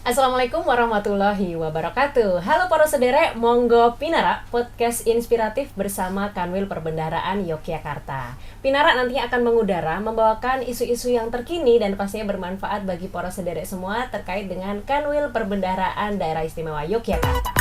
Assalamualaikum warahmatullahi wabarakatuh. Halo para sederek, monggo Pinara, podcast inspiratif bersama Kanwil Perbendaharaan Yogyakarta. Pinara nantinya akan mengudara, membawakan isu-isu yang terkini dan pastinya bermanfaat bagi para sederek semua terkait dengan Kanwil Perbendaharaan Daerah Istimewa Yogyakarta.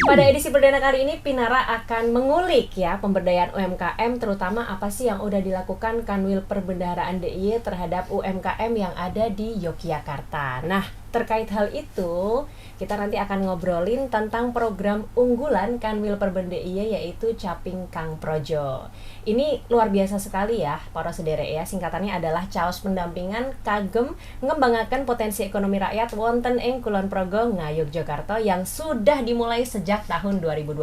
Pada edisi perdana kali ini, Pinara akan mengulik ya pemberdayaan UMKM, terutama apa sih yang udah dilakukan Kanwil Perbendaharaan DIY terhadap UMKM yang ada di Yogyakarta. Nah, terkait hal itu, kita nanti akan ngobrolin tentang program unggulan Kanwil Perben DIY yaitu Caping Kang Projo. Ini luar biasa sekali ya, para sederek ya. Singkatannya adalah Caos Pendampingan Kagem Ngembangaken Potensi Ekonomi Rakyat wonten ing Kulon Progo Ngayogyakarta yang sudah dimulai sejak tahun 2020.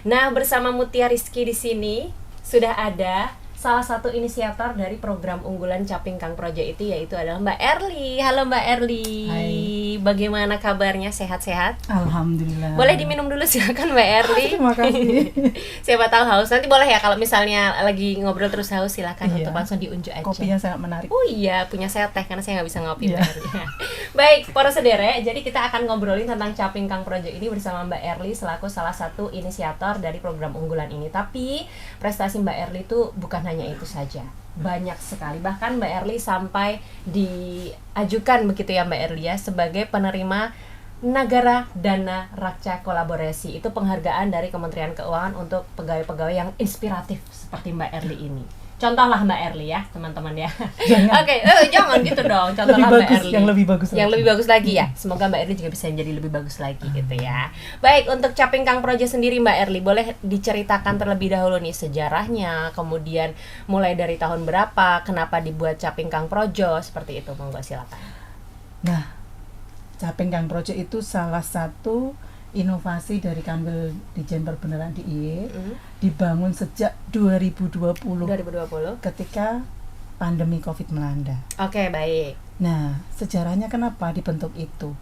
Nah, bersama Mutia Rizky di sini sudah ada salah satu inisiator dari program unggulan Caping Kang Projo itu, yaitu adalah Mbak Erly. Halo Mbak Erly. Hai. Bagaimana kabarnya? Sehat-sehat? Alhamdulillah. Boleh diminum dulu silakan Mbak Erly. Terima kasih. Siapa tahu haus. Nanti boleh ya kalau misalnya lagi ngobrol terus haus, silakan Iya. untuk langsung diunjuk aja. Kopinya sangat menarik. Oh iya, punya saya teh karena saya nggak bisa ngopi Iya. Mbak Erly. Baik, para sederek, jadi kita akan ngobrolin tentang Caping Kang Projo ini bersama Mbak Erly selaku salah satu inisiator dari program unggulan ini. Tapi prestasi Mbak Erly itu bukan hanya itu saja. Banyak sekali, bahkan Mbak Erly sampai diajukan begitu ya Mbak Erly ya sebagai penerima Nagara Dana Rakca Kolaborasi. Itu penghargaan dari Kementerian Keuangan untuk pegawai-pegawai yang inspiratif seperti Mbak Erly ini. Contohlah Mbak Erly ya, teman-teman ya. Jangan. Oke, jangan gitu dong. Contohlah Lebih Mbak bagus, Erly. yang lebih bagus Yang lagi. lebih bagus lagi ya. Semoga Mbak Erly juga bisa menjadi lebih bagus lagi gitu ya. Baik, untuk Caping Kang Projo sendiri Mbak Erly, boleh diceritakan terlebih dahulu nih sejarahnya, kemudian mulai dari tahun berapa, kenapa dibuat Caping Kang Projo, seperti itu, monggo silakan. Nah, Caping Kang Projo itu salah satu inovasi dari Kanwil Dijen Perbendaharaan DIY, dibangun sejak 2020 2020. ketika pandemi Covid melanda. Oke, baik. Nah, sejarahnya kenapa dibentuk itu?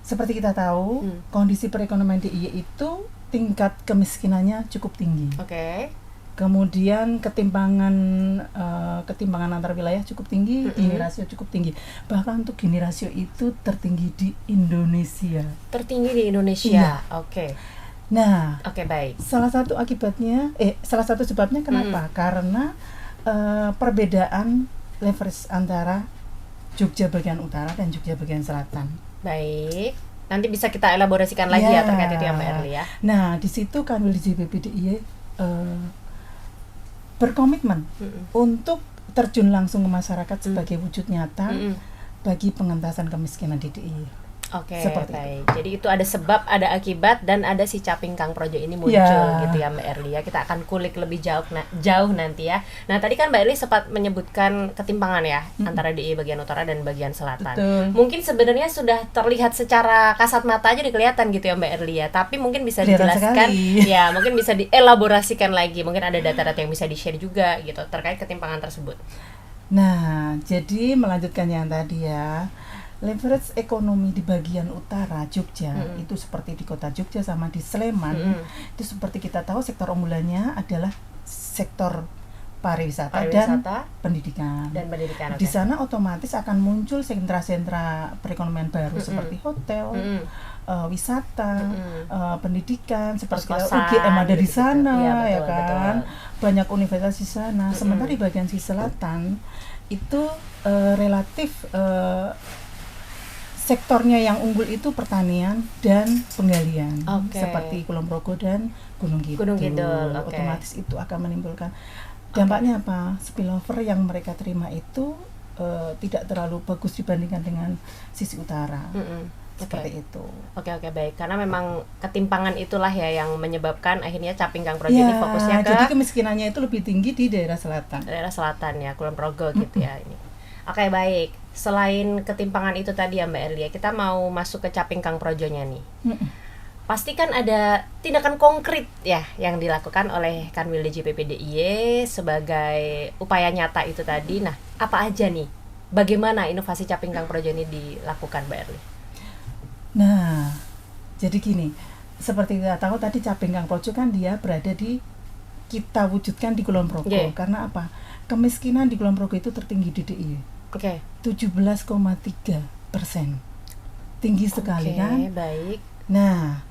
Seperti kita tahu, kondisi perekonomian DIY itu tingkat kemiskinannya cukup tinggi. Oke. Kemudian ketimpangan antar wilayah cukup tinggi, Gini rasio cukup tinggi. Bahkan untuk Gini rasio itu tertinggi di Indonesia. Tertinggi di Indonesia. Iya. Oke. Nah, Oke, baik. salah satu sebabnya kenapa? Karena perbedaan leverage antara Jogja bagian utara dan Jogja bagian selatan. Baik. Nanti bisa kita elaborasikan lagi ya terkait itu ya Mbak Erly ya. Nah, di situ Kanwil DJPP-DIY berkomitmen untuk terjun langsung ke masyarakat sebagai wujud nyata bagi pengentasan kemiskinan di DIY. Oke, Seperti baik. Jadi itu ada sebab, ada akibat, dan ada si Caping Kang Projo ini muncul gitu ya Mbak Erly ya. Kita akan kulik lebih jauh nanti ya. Nah, tadi kan Mbak Erly sempat menyebutkan ketimpangan ya antara DIY bagian utara dan bagian selatan. Betul. Mungkin sebenarnya sudah terlihat secara kasat mata aja kelihatan gitu ya Mbak Erly ya. Tapi mungkin bisa Kelihatan dijelaskan sekali. ya, mungkin bisa dielaborasikan lagi. Mungkin ada data-data yang bisa di-share juga gitu terkait ketimpangan tersebut. Nah, jadi melanjutkan yang tadi ya, leverage ekonomi di bagian utara Jogja itu seperti di kota Jogja sama di Sleman, itu seperti kita tahu sektor unggulannya adalah sektor pariwisata dan pendidikan. Pendidikan. Di sana otomatis akan muncul sentra-sentra perekonomian baru seperti hotel, wisata, pendidikan, seperti Kos-kosan, UGM ada di gitu-gitu. sana, Iya, ya betul, kan, betul. banyak universitas di sana. Sementara di bagian sisi selatan itu relatif sektornya yang unggul itu pertanian dan penggalian, Oke. seperti Kulon Progo dan Gunung Kidul. Gunung Kidul, oke. Otomatis itu akan menimbulkan dampaknya apa? Spillover yang mereka terima itu tidak terlalu bagus dibandingkan dengan sisi utara. Seperti itu. Oke, baik. Karena memang ketimpangan itulah ya yang menyebabkan akhirnya Caping Kang Projo ini fokusnya ke jadi kemiskinannya itu lebih tinggi di daerah selatan. daerah selatan ya, Kulon Progo gitu ya ini. Oke, baik. Selain ketimpangan itu tadi ya Mbak Erly, kita mau masuk ke Caping Kang Projonya nih. Pasti kan ada tindakan konkret ya yang dilakukan oleh Kanwil DJPP DIY sebagai upaya nyata itu tadi. Nah, apa aja nih? Bagaimana inovasi Caping Kang Projo ini dilakukan Mbak Erly? Nah, jadi gini, seperti kita tahu tadi Caping Kang Projo kan dia berada di kita wujudkan di Kulon Progo. Karena apa? Kemiskinan di Kulon Progo itu tertinggi di DIY. 17,3%. Tinggi sekali kan? Baik. Nah,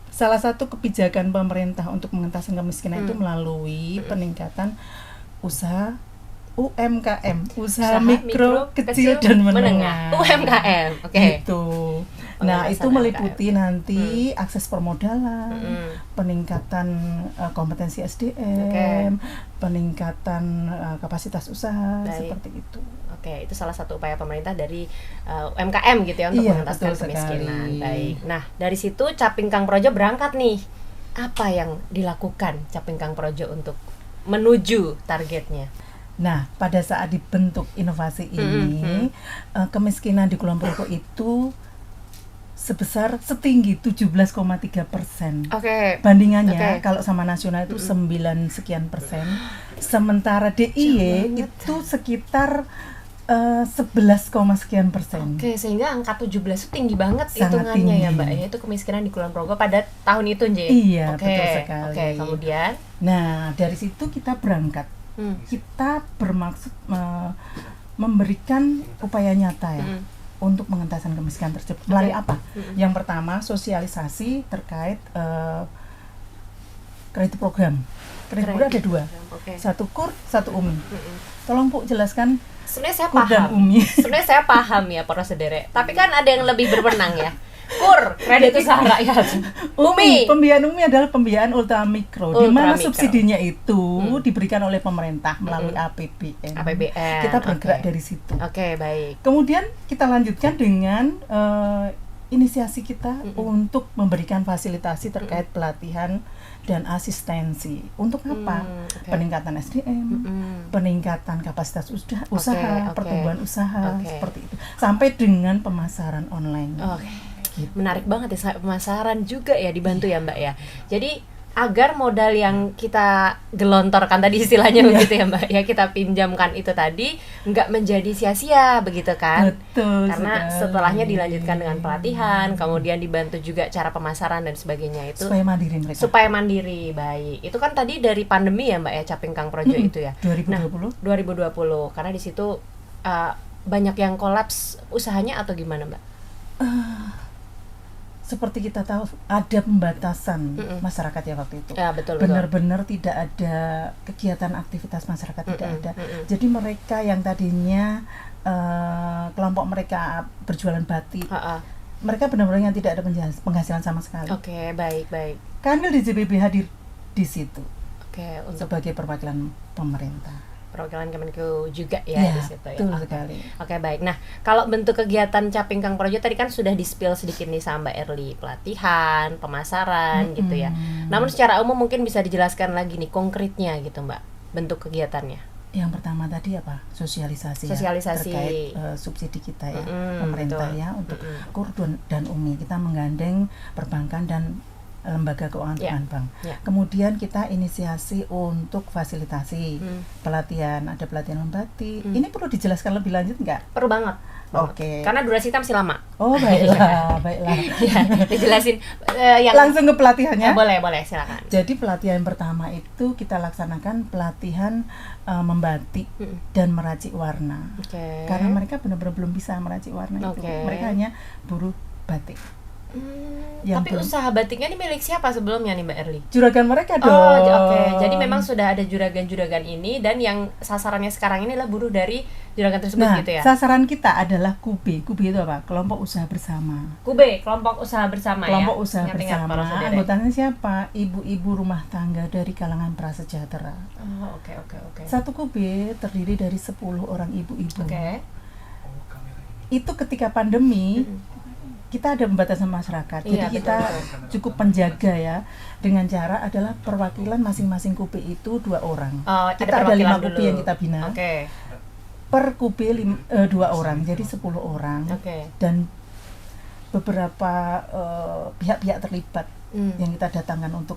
salah satu kebijakan pemerintah untuk mengentaskan kemiskinan itu melalui peningkatan usaha UMKM, usaha mikro, kecil dan menengah. UMKM, gitu. Nah, itu meliputi nanti akses permodalan, peningkatan kompetensi SDM, peningkatan kapasitas usaha, seperti itu. Itu salah satu upaya pemerintah dari UMKM gitu ya untuk mengentaskan kemiskinan. Baik. Nah, dari situ Caping Kang Projo berangkat nih. Apa yang dilakukan Caping Kang Projo untuk menuju targetnya? Nah, pada saat dibentuk inovasi ini, kemiskinan di Kulon Progo itu sebesar setinggi 17,3%. Bandingannya kalau sama nasional itu 9 sekian persen. Sementara DIY itu sekitar 11, sekian persen. Sehingga angka 17 itu tinggi banget hitungannya ya Mbak ya. Itu kemiskinan di Kulon Progo pada tahun itu Nje. Iya, betul sekali. Kemudian nah, dari situ kita berangkat. Kita bermaksud memberikan upaya nyata ya untuk mengentasan kemiskinan tersebut. Melalui apa? Yang pertama, sosialisasi terkait kredit program. Kredit program ada 2. Satu KUR, satu UMI. Tolong Bu jelaskan. Sebenarnya saya KUR dan UMI. Sebenarnya saya paham ya para saudara. Tapi kan ada yang lebih berwenang ya. KUR, kredit usaha rakyat. UMI, pembiayaan UMI adalah pembiayaan ultra mikro, di mana subsidinya itu diberikan oleh pemerintah melalui APBN. Kita bergerak dari situ. Baik. Kemudian kita lanjutkan dengan inisiasi kita untuk memberikan fasilitasi terkait pelatihan dan asistensi. Untuk apa? Peningkatan SDM, peningkatan kapasitas usaha, pertumbuhan usaha, seperti itu. Sampai dengan pemasaran online. Gitu. Menarik banget ya, pemasaran juga ya dibantu ya Mbak ya. Jadi agar modal yang kita gelontorkan tadi istilahnya begitu ya Mbak ya, kita pinjamkan itu tadi nggak menjadi sia-sia begitu kan. Betul. Karena setelahnya dilanjutkan dengan pelatihan, kemudian dibantu juga cara pemasaran dan sebagainya itu. Supaya mandiri mereka. Supaya mandiri, baik. Itu kan tadi dari pandemi ya Mbak ya, Caping Kang Projo itu ya. 2020. Nah, 2020 karena di situ banyak yang kolaps usahanya atau gimana Mbak? Seperti kita tahu ada pembatasan masyarakat ya waktu itu. Ya, betul. Benar-benar tidak ada kegiatan aktivitas masyarakat, tidak ada. Jadi mereka yang tadinya kelompok mereka berjualan batik, mereka benar-benar yang tidak ada penghasilan sama sekali. Baik. Kami di JPB hadir di situ. Sebagai perwakilan pemerintah. Perwakilan Kemenku juga ya di situ ya. Betul sekali. Baik. Nah, kalau bentuk kegiatan Caping Kang Projo tadi kan sudah di-spill sedikit nih sama Mbak Erly, pelatihan, pemasaran gitu ya. Namun secara umum mungkin bisa dijelaskan lagi nih konkretnya gitu Mbak, bentuk kegiatannya. Yang pertama tadi apa? Sosialisasi. Ya, terkait subsidi kita ya, pemerintah ya untuk KUR dan UMI. Kita menggandeng perbankan dan lembaga keuangan bank. Kemudian kita inisiasi untuk fasilitasi pelatihan, ada pelatihan membatik. Ini perlu dijelaskan lebih lanjut nggak? Perlu banget. Karena durasi kita masih lama. Baiklah. Dijelasin langsung ke pelatihannya. Boleh, silakan. Jadi pelatihan pertama itu kita laksanakan pelatihan membatik dan meracik warna. Karena mereka benar-benar belum bisa meracik warna itu. Mereka hanya buruh batik. Tapi usaha batiknya ini milik siapa sebelumnya nih Mbak Erly? Juragan mereka dong. Jadi memang sudah ada juragan-juragan ini, dan yang sasarannya sekarang ini adalah buruh dari juragan tersebut gitu ya? Sasaran kita adalah KUBE. KUBE itu apa? Kelompok Usaha Bersama. KUBE, Kelompok Usaha Bersama ya? Kelompok Usaha Bersama. Anggotanya siapa? Ibu-ibu rumah tangga dari kalangan prasejahtera. Oke. Satu KUBE terdiri dari 10 orang ibu-ibu. Itu ketika pandemi, kita ada pembatasan masyarakat, jadi kita cukup menjaga ya, dengan cara adalah perwakilan masing-masing KUBE itu 2 orang. Kita ada 5 KUBE yang kita bina. Per KUBE 2 orang, jadi 10 orang. Dan beberapa pihak-pihak terlibat yang kita datangkan untuk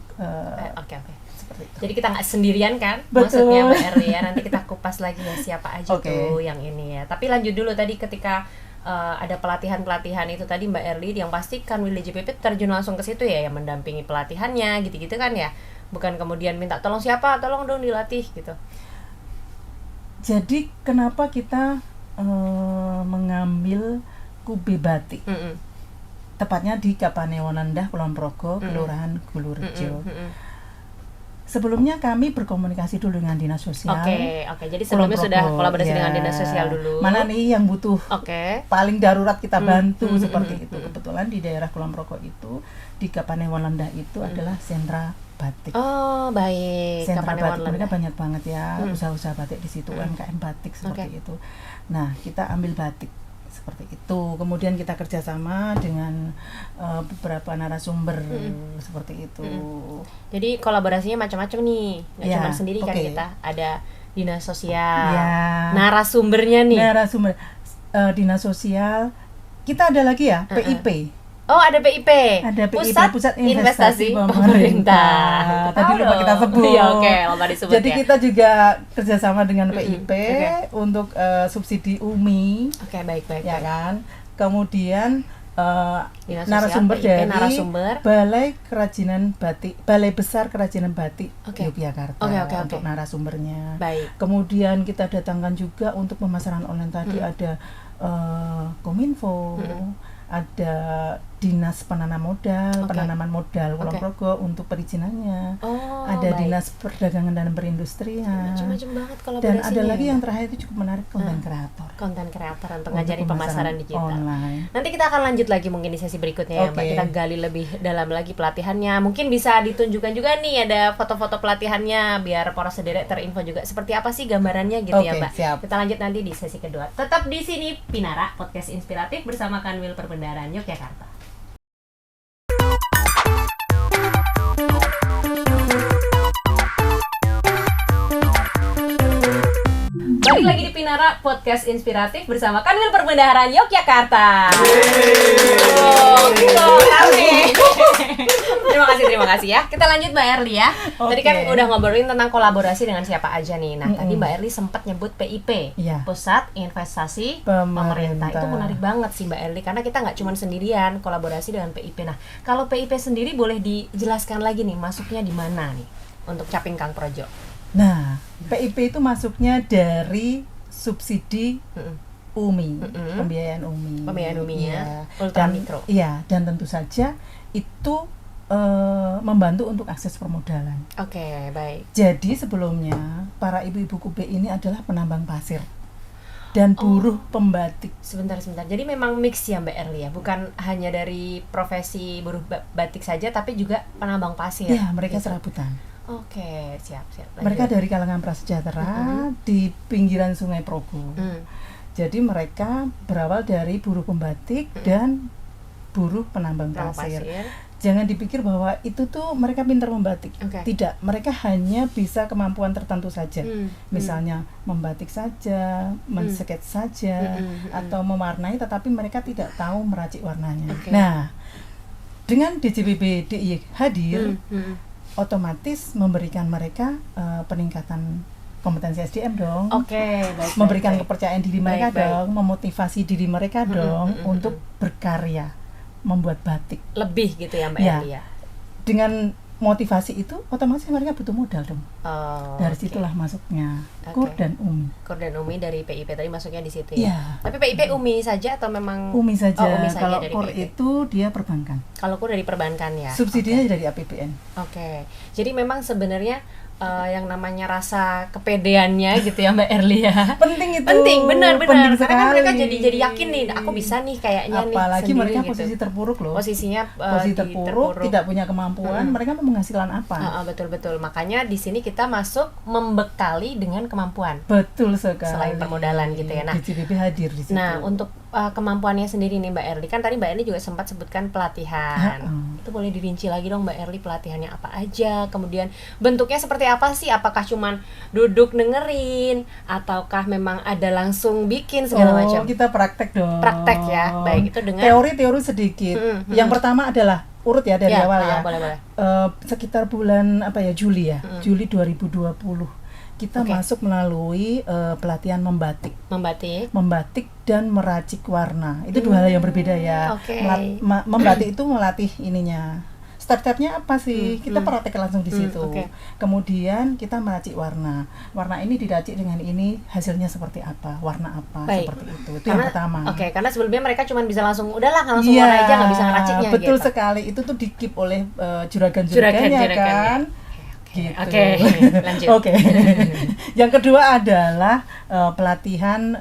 seperti itu. Jadi kita nggak sendirian kan? Betul. Maksudnya Mbak Erly ya, nanti kita kupas lagi ya siapa aja tuh yang ini ya. Tapi lanjut dulu tadi ketika ada pelatihan itu tadi Mbak Erly, yang pasti kan Kanwil DJPP terjun langsung ke situ ya, yang mendampingi pelatihannya gitu-gitu kan ya. bukan kemudian minta tolong siapa, tolong dong dilatih gitu. Jadi kenapa kita mengambil kube batik? Tepatnya di Kapanewonendah, Kulon Progo, Kelurahan Gulurejo. Sebelumnya kami berkomunikasi dulu dengan Dinas Sosial. Oke. Jadi sebelumnya sudah kolaborasi dengan Dinas Sosial dulu. Mana nih yang butuh paling darurat kita bantu seperti itu. Kebetulan di daerah Kulon Progo itu, di Kapanewonendah itu adalah sentra batik. Oh, baik. Sentra batik mereka banyak banget ya, usaha-usaha batik di situ, UMKM batik seperti itu. Nah, kita ambil batik seperti itu. Kemudian kita kerjasama dengan beberapa narasumber seperti itu. Jadi kolaborasinya macam-macam nih, nggak cuma sendiri kan kita. Ada Dinas Sosial, narasumbernya nih. Dinas Sosial. Kita ada lagi ya, PIP. Oh, ada PIP. Ada PIP, Pusat Investasi Pemerintah. Tadi lupa kita sebut. Iya, lupa disebut. Jadi kita juga kerjasama dengan PIP untuk subsidi UMI. Baik. Ya kan. Kemudian narasumber dari Balai Kerajinan Batik, Balai Besar Kerajinan Batik Yogyakarta untuk narasumbernya. Baik. Kemudian kita datangkan juga untuk pemasaran online tadi ada Kominfo. Ada Dinas Penanaman Modal Kulon Progo untuk perizinannya. Ada Dinas Perdagangan dan Perindustrian. Macam-macam banget kolaborasinya. Dan ada lagi yang terakhir itu cukup menarik, konten kreator. Konten kreator untuk ngajarin pemasaran digital. Online. Nanti kita akan lanjut lagi mungkin di sesi berikutnya ya, Mbak. Kita gali lebih dalam lagi pelatihannya. Mungkin bisa ditunjukkan juga nih ada foto-foto pelatihannya biar para sederek terinfo juga seperti apa sih gambarannya gitu ya, Mbak. Siap. Kita lanjut nanti di sesi kedua. Tetap di sini Pinara Podcast Inspiratif bersama Kanwil Perbendaharaan Yogyakarta. Balik lagi di Pinara Podcast Inspiratif bersama Kanwil Perbendaharaan Yogyakarta. Terima kasih ya. Kita lanjut Mbak Erli ya. Tadi kan udah ngobrolin tentang kolaborasi dengan siapa aja nih. Nah, tadi Mbak Erli sempat nyebut PIP, Pusat Investasi Pemerintah. Itu menarik banget sih Mbak Erli karena kita nggak cuma sendirian kolaborasi dengan PIP. Nah, kalau PIP sendiri boleh dijelaskan lagi nih masuknya di mana nih untuk Caping Kang Projo? Nah, PIP itu masuknya dari subsidi UMI, pembiayaan UMI. Pembiayaan UMI-nya, ultra mikro. Iya, dan tentu saja itu membantu untuk akses permodalan. Baik. Jadi sebelumnya para ibu-ibu kube ini adalah penambang pasir dan buruh pembatik. Sebentar. Jadi memang mix ya Mbak Erli ya, bukan hanya dari profesi buruh batik saja, tapi juga penambang pasir. Iya, mereka serabutan. Siap. Mereka dari kalangan prasejahtera di pinggiran Sungai Progo. Jadi mereka berawal dari buruh pembatik dan buruh penambang pasir. Jangan dipikir bahwa itu tuh mereka pintar membatik. Tidak, mereka hanya bisa kemampuan tertentu saja. Misalnya membatik saja, menskets saja, atau mewarnai, tetapi mereka tidak tahu meracik warnanya. Nah, dengan DJPB DIY hadir, otomatis memberikan mereka peningkatan kompetensi SDM dong. Memberikan kepercayaan diri mereka dong, memotivasi diri mereka dong untuk berkarya, membuat batik lebih gitu ya Mbak Erli ya. Dengan motivasi itu otomatis mereka butuh modal dong. Dari situlah masuknya KUR dan UMI. KUR dan UMI dari PIP tadi masuknya di situ ya. Tapi PIP UMI saja atau memang UMI saja? UMI saja. Kalau dari KUR PIP itu dia perbankan. Kalau KUR dari perbankan ya. Subsidinya dari APBN. Jadi memang sebenarnya yang namanya rasa kepedeannya gitu ya Mbak Erli ya. Penting itu. Benar. Penting karena kan mereka sekali. jadi yakin nih, aku bisa nih kayaknya nih. Apalagi mereka gitu. posisi terpuruk loh. Posisinya posisi terpuruk, tidak punya kemampuan, mereka mau penghasilan apa? Betul. Makanya di sini kita masuk membekali dengan kemampuan. Betul sekali. Selain permodalan gitu ya. Nah, DJPB hadir di situ. Nah, untuk kemampuannya sendiri nih Mbak Erli, kan tadi Mbak Erli juga sempat sebutkan pelatihan. Itu boleh dirinci lagi dong Mbak Erli, pelatihannya apa aja, kemudian bentuknya seperti apa sih? Apakah cuman duduk dengerin ataukah memang ada langsung bikin segala macam? Kita praktek dong. Praktek ya. Baik, itu dengan teori sedikit. Yang pertama adalah urut ya dari awal ya. Boleh. Sekitar bulan Juli ya. Juli 2020. Kita masuk melalui pelatihan membatik dan meracik warna. Itu dua hal yang berbeda ya. Membatik itu melatih ininya, step-stepnya apa sih? Kita praktek langsung di situ. Oke. Kemudian kita meracik warna. Warna ini diracik dengan ini, hasilnya seperti apa? Warna apa? Baik. Seperti itu. Itu yang pertama. Oke, karena sebelumnya mereka cuma bisa langsung langsung warna aja, nggak bisa ngeraciknya betul gitu. sekali. Itu tuh di-keep oleh juragan-juragannya kan. Gitu. Oke, lanjut. Oke. Yang kedua adalah pelatihan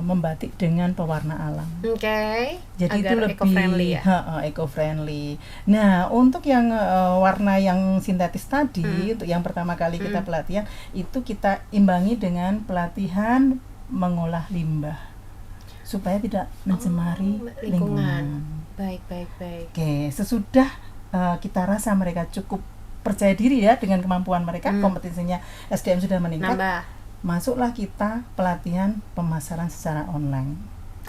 membatik dengan pewarna alam. Oke. Jadi agar itu lebih eco-friendly ya. Eco-friendly. Nah, untuk yang warna yang sintetis tadi, untuk yang pertama kali kita pelatihan, itu kita imbangi dengan pelatihan mengolah limbah supaya tidak mencemari lingkungan. Baik. Oke, sesudah kita rasa mereka cukup percaya diri ya dengan kemampuan mereka, kompetensinya SDM sudah meningkat, Nambah. masuklah kita pelatihan pemasaran secara online.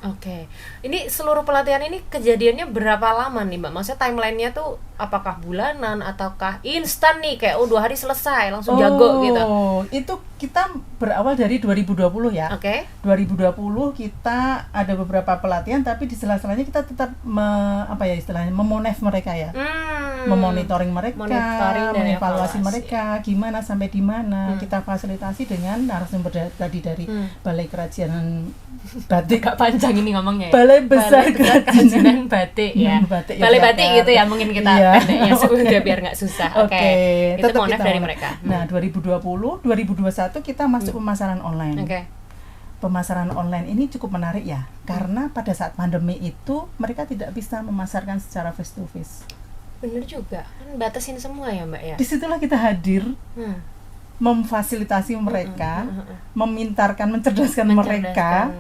Oke, ini seluruh pelatihan ini kejadiannya berapa lama nih Mbak? Maksudnya timelinenya tuh apakah bulanan ataukah instan nih kayak 2 hari selesai langsung jago gitu? Itu kita berawal dari 2020 ya. Oke. 2020 kita ada beberapa pelatihan, tapi di sela-selanya kita tetap memonef mereka ya. Memonitoring mereka, dan mengevaluasi mereka, gimana sampai di mana. Kita fasilitasi dengan narasumber tadi dari Balai Kerajinan Batik. Agak panjang ini ngomongnya. Balai Besar Kerajinan Batik ya. Balai Batik gitu ya mungkin kita pendeknya sudah biar nggak susah. Oke. Itu monef dari mereka. Nah, 2020, 2021 kita masuk pemasaran online. Oke. Pemasaran online ini cukup menarik ya, karena pada saat pandemi itu mereka tidak bisa memasarkan secara face to face. Bener juga, kan batasin semua ya Mbak ya. Disitulah kita hadir, memfasilitasi mereka, memintarkan, mencerdaskan mereka.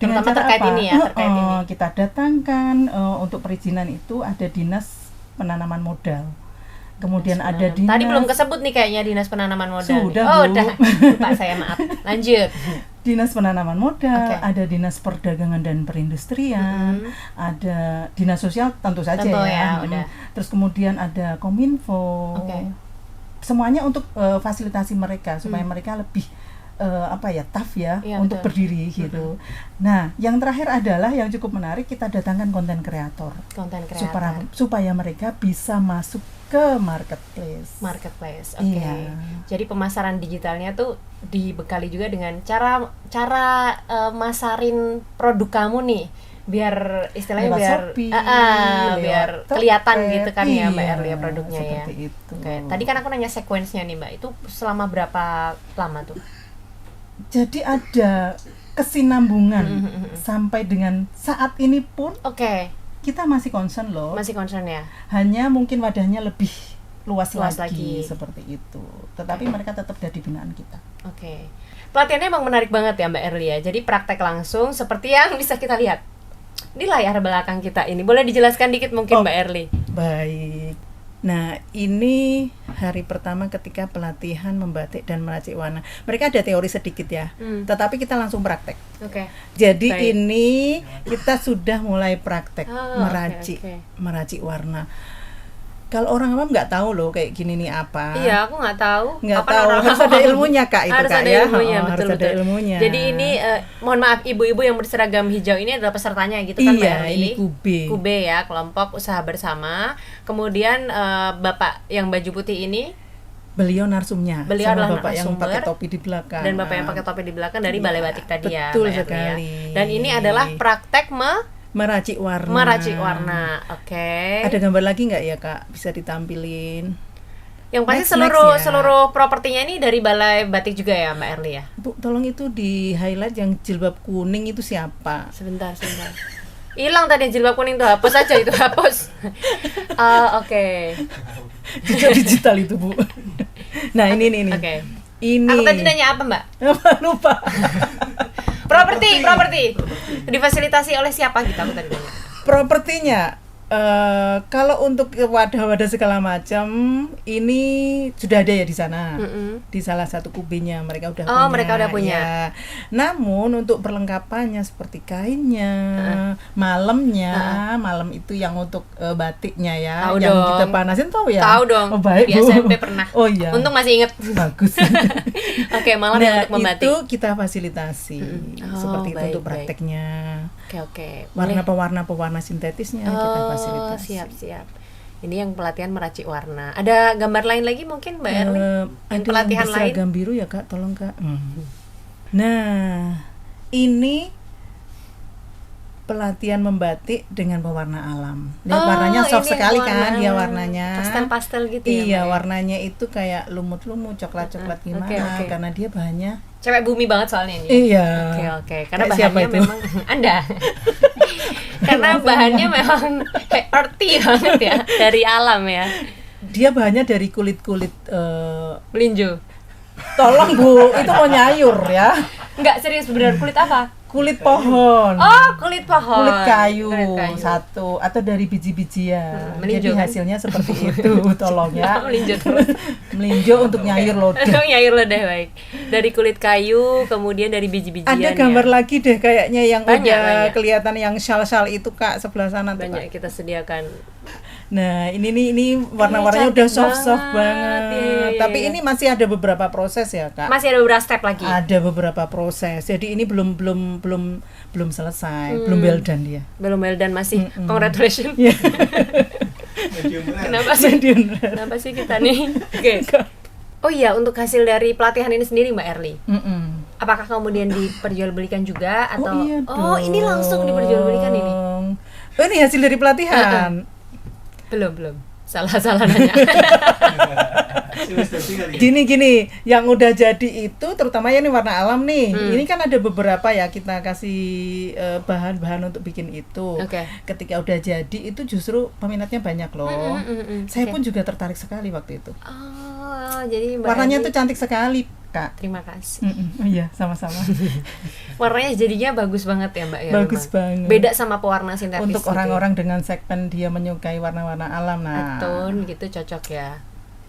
Dengan terutama cara terkait apa? ini ya, terkait ini. Kita datangkan untuk perizinan itu ada dinas penanaman modal. Kemudian ada dinas. Tadi belum kesebut nih kayaknya dinas penanaman modal. Sudah, Oh, Bu. udah. Lupa saya, maaf. Lanjut. Dinas penanaman modal, ada dinas perdagangan dan perindustrian, ada dinas sosial tentu saja ya. Udah. Terus kemudian ada Kominfo. Semuanya untuk fasilitasi mereka supaya mereka lebih tough ya, untuk berdiri gitu. Nah, yang terakhir adalah yang cukup menarik, kita datangkan konten kreator. Supaya mereka bisa masuk ke marketplace. Oke. Jadi pemasaran digitalnya tuh dibekali juga dengan cara masarin produk kamu nih, biar istilahnya Shopee, biar kelihatan gitu kan ya Mbak Erlia produknya ya. Itu. Oke. Tadi kan aku nanya sequence-nya nih Mbak, itu selama berapa lama tuh? Jadi ada kesinambungan sampai dengan saat ini pun. Kita masih concern loh. Masih concern ya. Hanya mungkin wadahnya lebih luas lagi seperti itu. Tetapi mereka tetap dari binaan kita. Pelatihannya emang menarik banget ya Mbak Erlia. Jadi praktek langsung seperti yang bisa kita lihat di layar belakang kita ini. Boleh dijelaskan dikit mungkin Mbak Erli? Baik. Nah, ini hari pertama ketika pelatihan membatik dan meracik warna. Mereka ada teori sedikit ya, tetapi kita langsung praktek. Jadi ini kita sudah mulai praktek meracik warna. Kalau orang awam nggak tahu loh kayak gini nih apa. Iya, aku nggak tahu. Nggak tahu. Harus ada ilmunya Kak itu harus Kak ada ya. Ilmunya, harus ada ilmunya. Jadi ini mohon maaf ibu-ibu yang berseragam hijau ini adalah pesertanya gitu kan Mbak Erli? Ini Kube ya, kelompok usaha bersama. Kemudian Bapak yang baju putih ini beliau narsumnya. Beliau adalah Bapak yang pakai topi di belakang. Dan Bapak yang pakai topi di belakang dari Balai Batik tadi ya. Betul sekali. Dan ini adalah praktek meracik warna. Ada gambar lagi nggak ya Kak? Bisa ditampilin. Yang pasti seluruh propertinya ini dari Balai Batik juga ya Mbak Erli ya? Bu, tolong itu di highlight yang jilbab kuning itu siapa? Sebentar. Hilang tadi jilbab kuning tuh, hapus aja itu, hapus. Jejak digital itu Bu. Nah ini. Ini. Aku tadi nanya apa Mbak? Lupa. Properti. Difasilitasi oleh siapa gitu aku tadi nanya. Propertinya kalau untuk wadah-wadah segala macam ini sudah ada ya di sana. Di salah satu kubenya mereka udah punya. Mereka udah punya. Ya. Namun untuk perlengkapannya seperti kainnya, malam itu yang untuk batiknya ya, tahu yang dong. kita panasin tahu ya? Tahu dong. Oh, baik, di SMP pernah. Oh iya. Untung masih inget. Bagus. Malam untuk membatik. Itu kita fasilitasi. Seperti itu untuk prakteknya. Oke. Pewarna sintetisnya kita fasilitasi. Siap. Ini yang pelatihan meracik warna. Ada gambar lain lagi mungkin Mbak Erli? Ada pelatihan yang berseragam biru ya Kak, tolong Kak. Nah, ini pelatihan membatik dengan pewarna alam. Lihat warnanya soft ini sekali kan dia warnanya. Pastel-pastel gitu ya. Iya, Mbak, ya? warnanya itu kayak lumut-lumut, coklat-coklat gimana Oke. karena dia bahannya Cewek bumi banget soalnya ini. iya. Oke. Karena Kayak siapa bahannya itu? memang Anda. Karena bahannya memang earthy banget ya, dari alam ya. Dia bahannya dari kulit-kulit Melinjo. tolong Bu, itu mau nyayur ya. Enggak serius beneran kulit apa? Kulit pohon. Oh, kulit pohon. Kulit kayu, Kulit kayu. satu atau dari biji-bijian. melinjo, Jadi kan? hasilnya seperti itu, tolong ya. Melinjo terus. Melinjo untuk nyayur lodeh. Aduh, nyair lo deh baik. Dari kulit kayu, kemudian dari biji-bijian. Ada gambar ya. lagi deh kayaknya yang Banyak, udah banyak. kelihatan yang shal-shal itu Kak sebelah sana tuh, Banyak Kak. kita sediakan. Nah, ini warna-warnanya cantik udah soft-soft banget. banget. Iya. Tapi ini masih ada beberapa proses ya, Kak. Masih ada beberapa step lagi. Ada beberapa proses. Jadi ini belum selesai, belum well done dia. Belum well dan masih congratulations. Iya. Kenapa sih? Medium rare. Kenapa sih kita nih? Oke. Oh iya, untuk hasil dari pelatihan ini sendiri Mbak Erli, apakah kemudian diperjualbelikan juga atau Oh, iya ini langsung diperjualbelikan ini? Oh, ini hasil dari pelatihan. Belum. Salah nanya. Gini, yang udah jadi itu terutama ya ini warna alam nih. Ini kan ada beberapa ya kita kasih bahan-bahan untuk bikin itu. Oke. Ketika udah jadi itu justru peminatnya banyak loh. Saya Oke. pun juga tertarik sekali waktu itu. Oh, jadi Mbak Warnanya Erli- tuh cantik sekali, Kak. Terima kasih. Iya, sama-sama. Warnanya jadinya bagus banget ya Mbak ya. Bagus memang. banget. Beda sama pewarna sintetis. Untuk gitu ya. orang-orang dengan segmen dia menyukai warna-warna alam, nah Atun gitu cocok ya.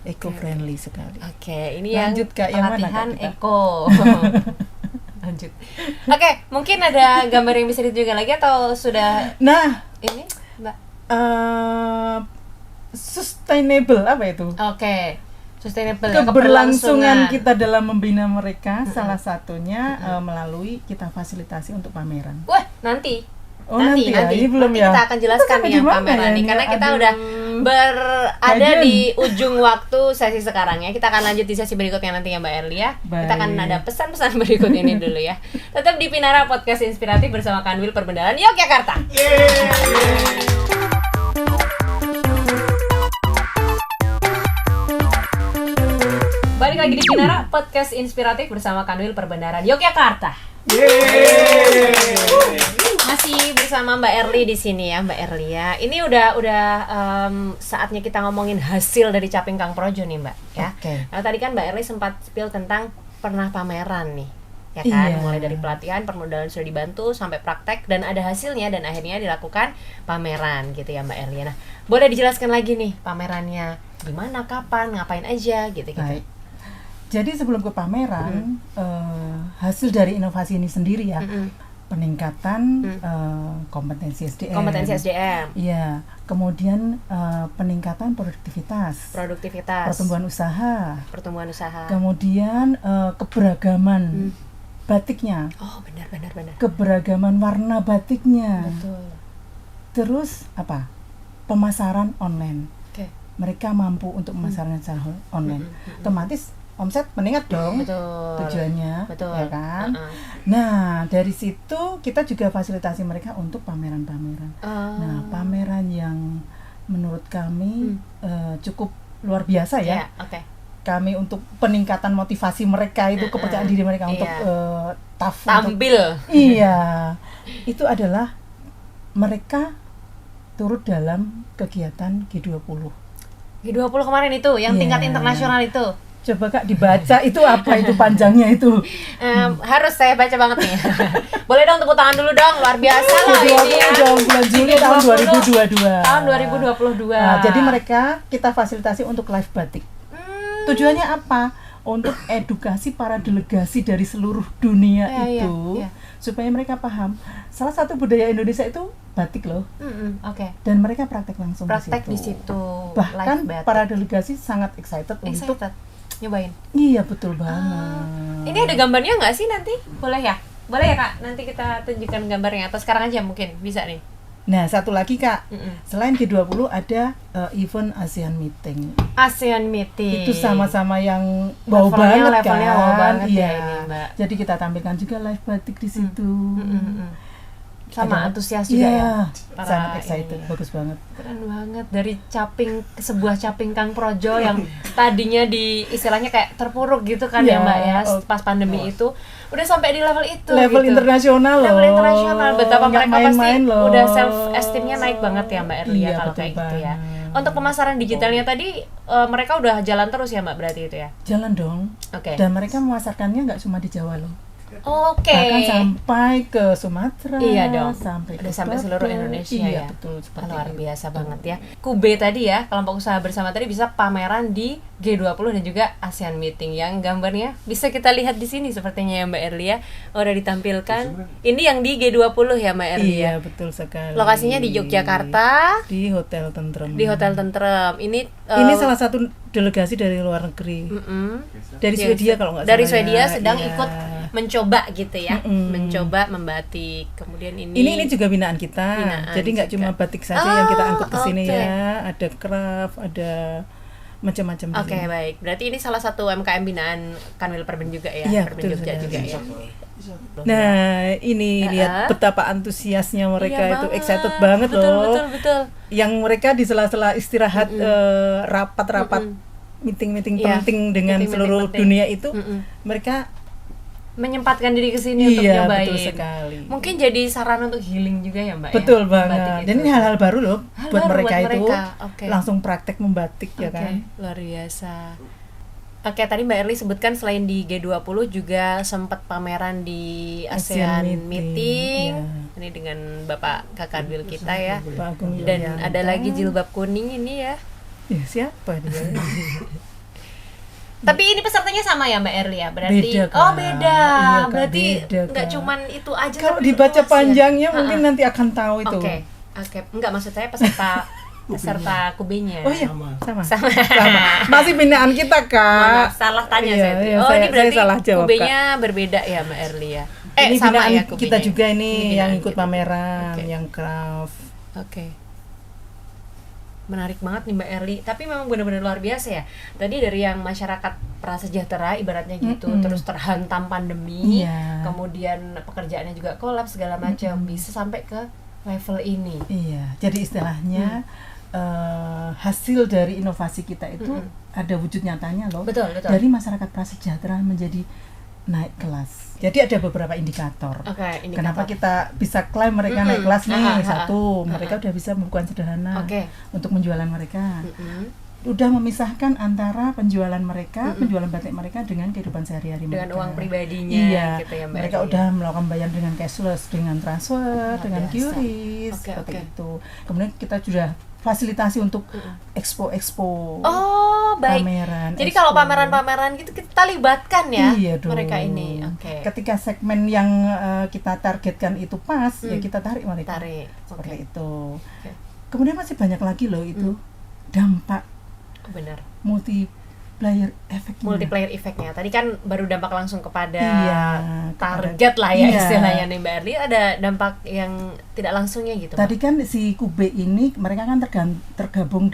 eco-friendly sekali. Oke, ini Lanjut, yang Kak, yang mana, Kak, pelatihan kita? Eko. Lanjut. Oke, mungkin ada gambar yang bisa ditunjukkan lagi atau sudah Nah, ini, Mbak? sustainable apa itu? Oke. Sustainable ya, Keberlangsungan kita dalam membina mereka salah satunya melalui kita fasilitasi untuk pameran. Wah, nanti. Oh, nanti ya? Ini belum Nanti ya? kita akan jelaskan Itu sampai nih yang di mana pameran ya nih ini? karena kita Aduh. udah berada Kajian. di ujung waktu sesi sekarang ya. Kita akan lanjut di sesi berikutnya nanti ya Mbak Erli ya. Kita akan Baik. ada pesan-pesan berikut ini dulu ya. Tetap di Pinara Podcast Inspiratif bersama Kanwil Perbendaharaan Yogyakarta. Balik lagi di Pinara Podcast Inspiratif bersama Kanwil Perbendaharaan Yogyakarta. Masih bersama Mbak Erli di sini ya, Mbak Erli ya. Ini udah saatnya kita ngomongin hasil dari Caping Kang Projo nih, Mbak ya. Oke. Nah, tadi kan Mbak Erli sempat spill tentang pernah pameran nih. Ya kan, Iya. mulai dari pelatihan, permodalan sudah dibantu sampai praktek dan ada hasilnya dan akhirnya dilakukan pameran gitu ya Mbak Erli. Nah, boleh dijelaskan lagi nih pamerannya gimana, kapan, ngapain aja gitu-gitu. Baik. Jadi sebelum ke pameran, hasil dari inovasi ini sendiri ya, peningkatan kompetensi SDM. Kompetensi SDM, Iya, kemudian peningkatan produktivitas, produktivitas, pertumbuhan usaha, usaha. kemudian keberagaman batiknya, Oh, benar. keberagaman warna batiknya, Betul. terus apa? Pemasaran online. Oke. Mereka mampu untuk memasarkan secara online. Otomatis omset meningkat dong. Betul. Tujuannya, Betul. ya kan? Uh-uh. Nah, dari situ kita juga fasilitasi mereka untuk pameran-pameran. Nah, pameran yang menurut kami cukup luar biasa ya. Ya, oke. Kami untuk peningkatan motivasi mereka itu, kepercayaan diri mereka untuk tough. untuk- Tampil. Iya, itu adalah mereka turut dalam kegiatan G20. G20 kemarin itu yang tingkat Iya. internasional itu. Coba Kak dibaca itu apa itu panjangnya itu. Harus saya baca banget nih. Boleh dong tepuk tangan dulu dong. Luar biasa loh G20 ini ya. dong, bulan Juli tahun 2022. Tahun 2022. Nah, jadi mereka kita fasilitasi untuk live batik. Tujuannya apa? Untuk edukasi para delegasi dari seluruh dunia Iya, itu iya. supaya mereka paham salah satu budaya Indonesia itu batik loh, Oke. dan mereka praktek langsung Praktek di di situ. situ. Bahkan Live batik. para delegasi sangat excited untuk nyobain. iya betul banget. Ini ada gambarnya nggak sih nanti? Boleh ya? Boleh ya Kak? Nanti kita tunjukkan gambarnya atau sekarang aja mungkin bisa nih. Nah, satu lagi Kak, Mm-mm. selain G20 ada event ASEAN Meeting. ASEAN Meeting. Itu sama-sama yang wow Levelnya banget kan. wow banget ya Iya. ini, Mbak. Jadi kita tampilkan juga live batik di situ. Sama Ada- antusias juga Iya, ya. Para sangat excited, ini. bagus banget. Keren banget, dari sebuah caping Kang Projo yang tadinya di istilahnya kayak terpuruk gitu kan ya Iya, Mbak ya, oh. pas pandemi itu udah sampai di level itu Level gitu. internasional loh. Level internasional, betapa Nggak mereka pasti main-main loh. udah self esteemnya naik banget ya Mbak Erlia Iya, kalau betul kayak gitu ya. banget. Untuk pemasaran digitalnya tadi mereka udah jalan terus ya Mbak berarti itu ya. Jalan dong. Oke. Dan mereka memasarkannya nggak cuma di Jawa loh. Oke. Bahkan sampai ke Sumatera. Iya dong. Sampai ke Udah sampai seluruh Papua. Indonesia iya, ya. betul. Seperti Luar itu. biasa banget ya. Kube tadi ya, kelompok usaha bersama tadi bisa pameran di G20 dan juga ASEAN Meeting yang gambarnya bisa kita lihat di sini sepertinya ya Mbak Erlia. Udah ditampilkan. Ini yang di G20 ya Mbak Erlia. Iya, betul sekali. Lokasinya di Yogyakarta, Di Hotel Tentrem. di Hotel Tentrem. Ini salah satu delegasi dari luar negeri. Dari Yang Swedia kalau nggak dari salah Swedia ya. sedang Iya. ikut mencoba gitu ya. Mm-mm. Mencoba membatik. Kemudian Ini juga binaan kita. Binaan Jadi nggak juga. cuma batik saja yang kita angkut ke sini oke. ya. Ada craft, ada macam-macam. di Oke, sini. baik. Berarti ini salah satu UMKM binaan Kanwil Perben juga ya, Iya, Perben betul Jogja sekali. juga ya. Nah, ini Heeh. lihat betapa antusiasnya mereka Iya itu banget. excited banget betul, loh. Betul, betul. Yang mereka di sela-sela istirahat rapat-rapat meeting-meeting Iya, penting dengan meeting-meeting seluruh penting. dunia itu Mm-mm. mereka Menyempatkan diri ke sini untuk iya nyobain. betul sekali. Mungkin jadi sarana untuk healing juga ya, Mbak Betul ya. banget. Batik itu. Dan ini hal-hal baru loh Hal buat baru mereka buat itu mereka. Oke. langsung praktek membatik ya Oke, kan. luar biasa. Oke, tadi Mbak Erli sebutkan selain di G20 juga sempat pameran di ASEAN ASEAN Meeting. Meeting, Ini dengan Bapak Kakadwil kita ya. Pak Agung Dan Yulianta. ada lagi jilbab kuning ini ya. Ya, siapa dia? Tapi ini pesertanya sama ya Mbak Erli ya? Berarti Beda, Kak. oh beda. Iya, Kak, Berarti beda, nggak Kak. cuman itu aja. Kalau tapi dibaca luas ya. panjangnya mungkin Ha-ha. nanti akan tahu itu. Oke. Oke, enggak maksud saya peserta kubenya. Oh iya, Sama. sama. Masih binaan kita, Mohon Kak. maaf, salah tanya Iya, saya. iya, Oh, saya- ini berarti saya salah jawab, kubenya berbeda ya Mbak Erli ya? Ini sama binaan ya kubenya. kita juga ini yang binaan ikut kita. pameran, Oke. yang craft. Oke. Menarik banget nih Mbak Erli. Tapi memang benar-benar luar biasa ya. Tadi dari yang masyarakat prasejahtera ibaratnya gitu, Mm-mm. terus terhantam pandemi, Iya. kemudian pekerjaannya juga kolaps segala macam, bisa sampai ke level ini. Iya, jadi istilahnya hasil dari inovasi kita itu ada wujud nyatanya loh. Betul, betul. Dari masyarakat prasejahtera menjadi naik kelas. Jadi ada beberapa indikator. Oke, indikator. Kenapa kita bisa klaim mereka naik kelas nih? Satu, mereka udah bisa membukukan sederhana Oke. untuk penjualan mereka. Mm-mm. Udah memisahkan antara penjualan mereka, penjualan batik mereka dengan kehidupan sehari-hari Dengan mereka. uang pribadinya Iya, gitu ya Mbak mereka Erli. udah melakukan bayar dengan cashless, dengan transfer, Luar dengan biasa. QRIS, Oke, seperti oke. itu. Kemudian kita sudah fasilitasi untuk expo-expo, Oh, baik. pameran. Jadi expo. kalau pameran-pameran gitu kita libatkan ya Iya dong. mereka ini. Oke. Ketika segmen yang kita targetkan itu pas, ya kita tarik mereka. Tarik. Seperti Oke. itu. Oke. Kemudian masih banyak lagi loh itu dampak Benar. multiplier efeknya. Multiplayer effect-nya. Tadi kan baru dampak langsung kepada Iya, target lah ya iya. istilahnya nih Mbak Erli. Ada dampak yang tidak langsungnya gitu. Tadi kan si Kube ini mereka kan tergabung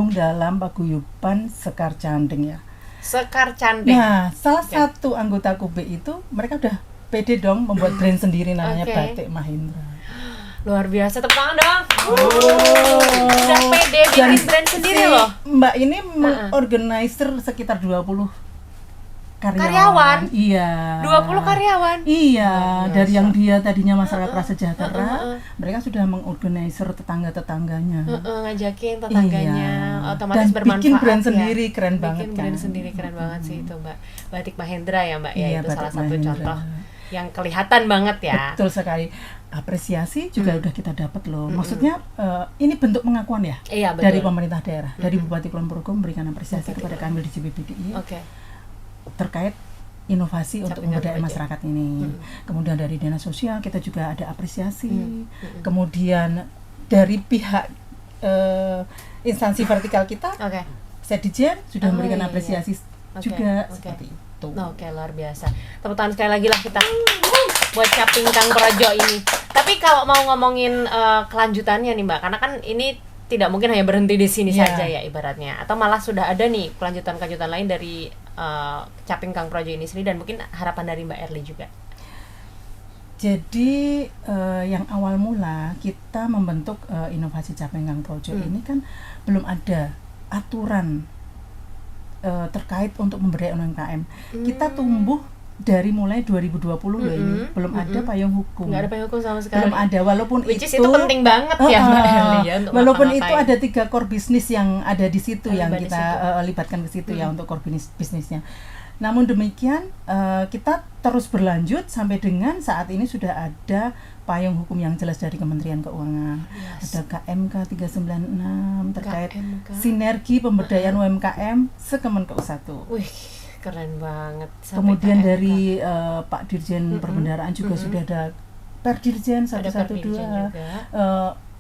dalam paguyuban Sekar Canding ya. Mbak? Sekar Canding. Nah, salah satu anggota Kube itu mereka udah pede dong membuat brand sendiri namanya Oke. Batik Mahendra. Luar biasa, tepuk tangan dong. Udah pede Dan bikin brand sendiri si loh. Mbak ini mengorganizer sekitar 20 karyawan. Karyawan? Iya. 20 karyawan. Iya, Luar dari biasa. yang dia tadinya masyarakat prasejahtera, mereka sudah mengorganizer tetangga-tetangganya. Ngajakin tetangganya, Iya. otomatis Dan bermanfaat bikin brand ya. sendiri, keren Bikin banget brand kan. sendiri keren banget sih itu Mbak. Batik Mahendra ya Mbak ya, Iya, itu Batik salah satu Mahendra. contoh yang kelihatan banget ya. Betul sekali. Apresiasi juga udah kita dapat loh. Maksudnya ini bentuk pengakuan ya Iya betul. dari pemerintah daerah, dari Bupati Kulon Progo memberikan apresiasi kepada kami di CBBDI Oke. terkait inovasi untuk Capingan pemberdayaan project. masyarakat ini. Kemudian dari dinas sosial kita juga ada apresiasi. Kemudian dari pihak instansi vertikal kita, Oke. Sedijen sudah Oh, memberikan iya, apresiasi Oke, juga oke. seperti itu. Oke, luar biasa. Tepuk tangan sekali lagi lah kita buat Caping Kang Projo ini. Tapi Tapi kalau mau ngomongin kelanjutannya nih Mbak, karena kan ini tidak mungkin hanya berhenti di sini saja ya ibaratnya, atau malah sudah ada nih kelanjutan lain dari Caping Kang Projo ini sendiri, dan mungkin harapan dari Mbak Erli juga. Jadi yang awal mula kita membentuk inovasi Caping Kang Projo ini kan belum ada aturan terkait untuk pemberdayaan UMKM. Kita tumbuh dari mulai 2020 loh ini, belum ada payung hukum. Nggak ada payung hukum sama sekali. Belum ada, walaupun Which itu penting banget ya Mbak Erli ya untuk walaupun itu ngapa-ngapain. ada 3 core bisnis yang ada di situ, yang Terlibat di kita libatkan ke situ ya untuk core bisnisnya. Namun demikian kita terus berlanjut sampai dengan saat ini sudah ada payung hukum yang jelas dari Kementerian Keuangan. Ada KMK 396 terkait sinergi pemberdayaan UMKM se-Kemenkeu 1. Wih, keren banget. Sampai Kemudian KMK. dari Pak Dirjen Perbendaharaan juga sudah ada Perdirjen 112 juga.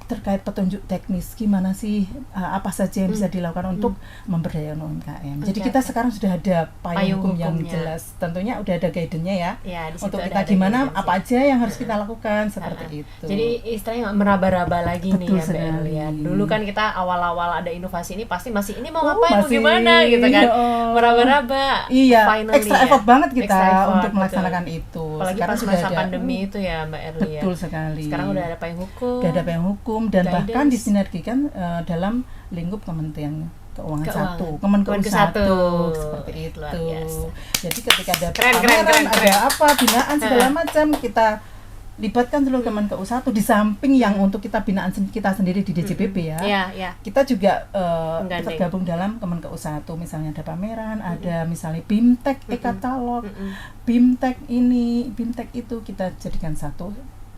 terkait petunjuk teknis gimana sih apa saja yang bisa dilakukan untuk memberdayakan UMKM. Jadi kita sekarang sudah ada payung hukum yang jelas. Tentunya udah ada guidance-nya ya. Ya, untuk kita gimana apa aja yang harus kita lakukan seperti itu. Jadi istilahnya nggak meraba-raba lagi Betul nih ya Mbak Erli ya. sekali. Dulu kan kita awal-awal ada inovasi ini pasti masih ini mau ngapain, mau masih, gimana gitu kan. Meraba-raba. Iya, Finally extra ya. effort banget kita Extra effort, untuk betul. melaksanakan itu. Apalagi Sekarang pas sudah masa ada pandemi itu ya Mbak Erli ya. betul sekali. Sekarang udah ada payung hukum. Udah ada payung hukum dan Guidance. bahkan disinergikan dalam lingkup Kementerian Keuangan Keuangan. 1, Kemenkeu Kemenkeu 1 1. seperti itu. Luar biasa. Jadi ketika ada Keren. ada apa binaan segala macam kita libatkan seluruh Kemenkeu 1 di samping yang untuk kita binaan kita sendiri di DJPP ya. Iya, iya. Kita juga Menggandeng. tergabung dalam Kemenkeu 1, misalnya ada pameran, ada misalnya BIMTEK e-katalog, BIMTEK ini, BIMTEK itu kita jadikan satu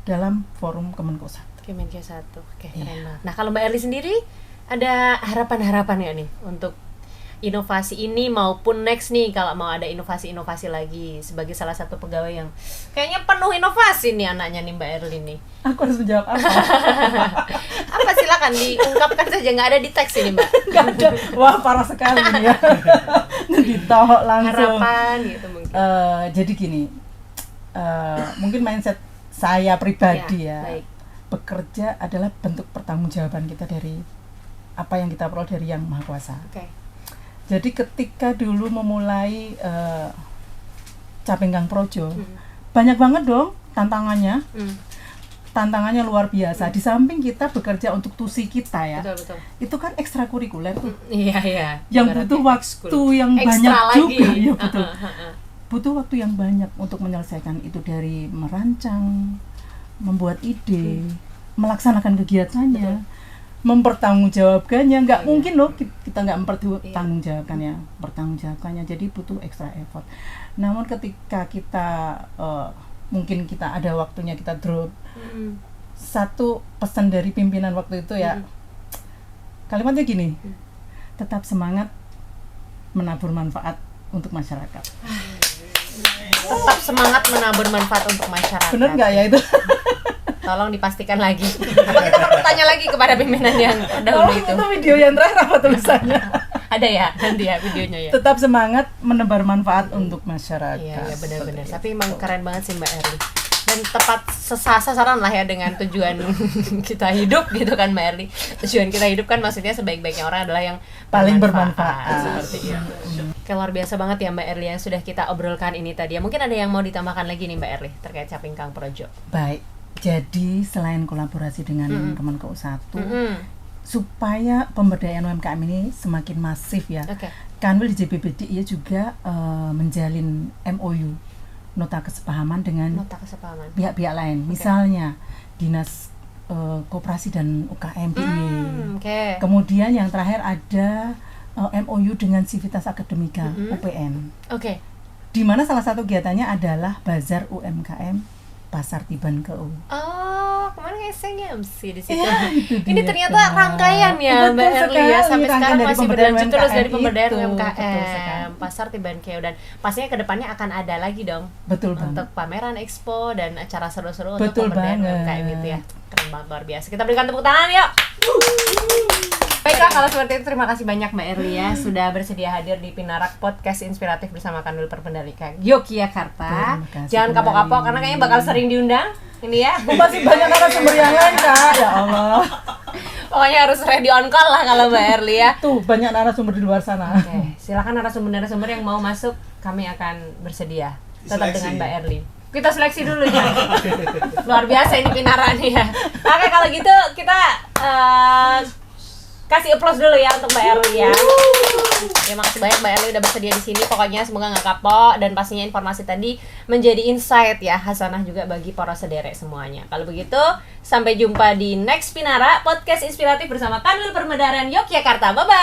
dalam forum Kemenkeu 1. Kemenkeu 1. Oke, keren banget. Nah, kalau Mbak Erli sendiri ada harapan-harapan ya nih untuk inovasi ini maupun next nih, kalau mau ada inovasi-inovasi lagi sebagai salah satu pegawai yang kayaknya penuh inovasi nih anaknya nih Mbak Erli nih. Aku harus menjawab apa? Apa, silakan diungkapkan saja, nggak ada di teks ini Mbak. Nggak ada. Wah, parah sekali ya. Ditohok langsung. Harapan gitu mungkin. Jadi gini, mungkin mindset saya pribadi ya, baik. bekerja adalah bentuk pertanggungjawaban kita dari apa yang kita peroleh dari Yang Maha Kuasa. Oke. Jadi ketika dulu memulai Caping Kang Projo, banyak banget dong tantangannya. Tantangannya luar biasa. Di samping kita bekerja untuk tusi kita ya, Betul. itu kan ekstrakurikuler tuh, Iya. yang Ibaratnya butuh waktu yang Ekstra banyak lagi. juga, ya betul. Butuh waktu yang banyak untuk menyelesaikan itu, dari merancang, membuat ide, melaksanakan kegiatannya, mempertanggungjawabkannya. Nggak mungkin loh kita nggak mempertanggungjawabkannya. Jadi butuh extra effort. Namun ketika kita mungkin kita ada waktunya kita drop, satu pesan dari pimpinan waktu itu ya, kalimatnya gini, tetap semangat menabur manfaat untuk masyarakat. Tetap semangat menabur manfaat untuk masyarakat. Bener nggak ya itu? Tolong dipastikan lagi. Apa kita perlu tanya lagi kepada pimpinan yang dahulu itu? Itu video yang terakhir apa tulisannya? Ada ya nanti ya videonya ya. Tetap semangat menebar manfaat untuk masyarakat. Iya benar-benar. Seperti Tapi itu. emang keren banget sih Mbak Erli. Dan tepat sasaran lah ya dengan tujuan kita hidup gitu kan Mbak Erli. Tujuan kita hidup kan maksudnya sebaik-baiknya orang adalah yang Paling bermanfaat. seperti itu. Oke, luar biasa banget ya Mbak Erli yang sudah kita obrolkan ini tadi. Ya, mungkin ada yang mau ditambahkan lagi nih Mbak Erli terkait Caping Kang Projo. Baik. Jadi selain kolaborasi dengan Kemenkeu 1, supaya pemberdayaan UMKM ini semakin masif ya, Oke. Kanwil di JPBD juga menjalin MOU, nota kesepahaman dengan Nota kesepahaman. pihak-pihak lain, misalnya Dinas Koperasi dan UKM DIY. Oke. Kemudian yang terakhir ada MOU dengan Civitas Akademika UPN, Oke. di mana salah satu kegiatannya adalah Bazar UMKM Pasar Tibankeu. Oh, kemarin kayak saya MC di situ. Ya, itu Ini dia, ternyata Kak. rangkaian ya Betul Mbak Erli ya, sekali, sampai rangkaian sekarang dari masih pemberdayaan berlanjut terus dari UMKM pemberdayaan itu, betul UMKM sekali. Pasar Tibankeu, dan pastinya kedepannya akan ada lagi dong Betul banget. untuk pameran expo dan acara seru-seru untuk Betul pemberdayaan banget. UMKM itu ya. Keren banget, luar biasa. Kita berikan tepuk tangan yuk. Baiklah, kalau seperti itu terima kasih banyak Mbak Erli ya sudah bersedia hadir di Pinarak Podcast Inspiratif bersama Kanwil Perbendaharaan Yogyakarta. Terima kasih Jangan kapok-kapok kembali. karena kayaknya bakal sering diundang. Ini ya. Masih banyak narasumber yang lain, Kak. Ya Allah. Pokoknya harus ready on call lah kalau Mbak Erli ya. Tuh, banyak narasumber di luar sana. Oke, silakan narasumber-narasumber yang mau masuk, kami akan bersedia. Tetap dengan Mbak Erli. Kita seleksi dulu ya. Luar biasa ini Pinara nih ya. Oke, kalau gitu kita kasih applause dulu ya untuk Mbak Erli ya. Terima kasih banyak Mbak Erli udah bersedia di sini. Pokoknya semoga nggak kapok dan pastinya informasi tadi menjadi insight ya, hasanah juga bagi para sederek semuanya. Kalau begitu, sampai jumpa di next Pinara podcast inspiratif bersama Kanwil Perbendaharaan Yogyakarta. Bye bye.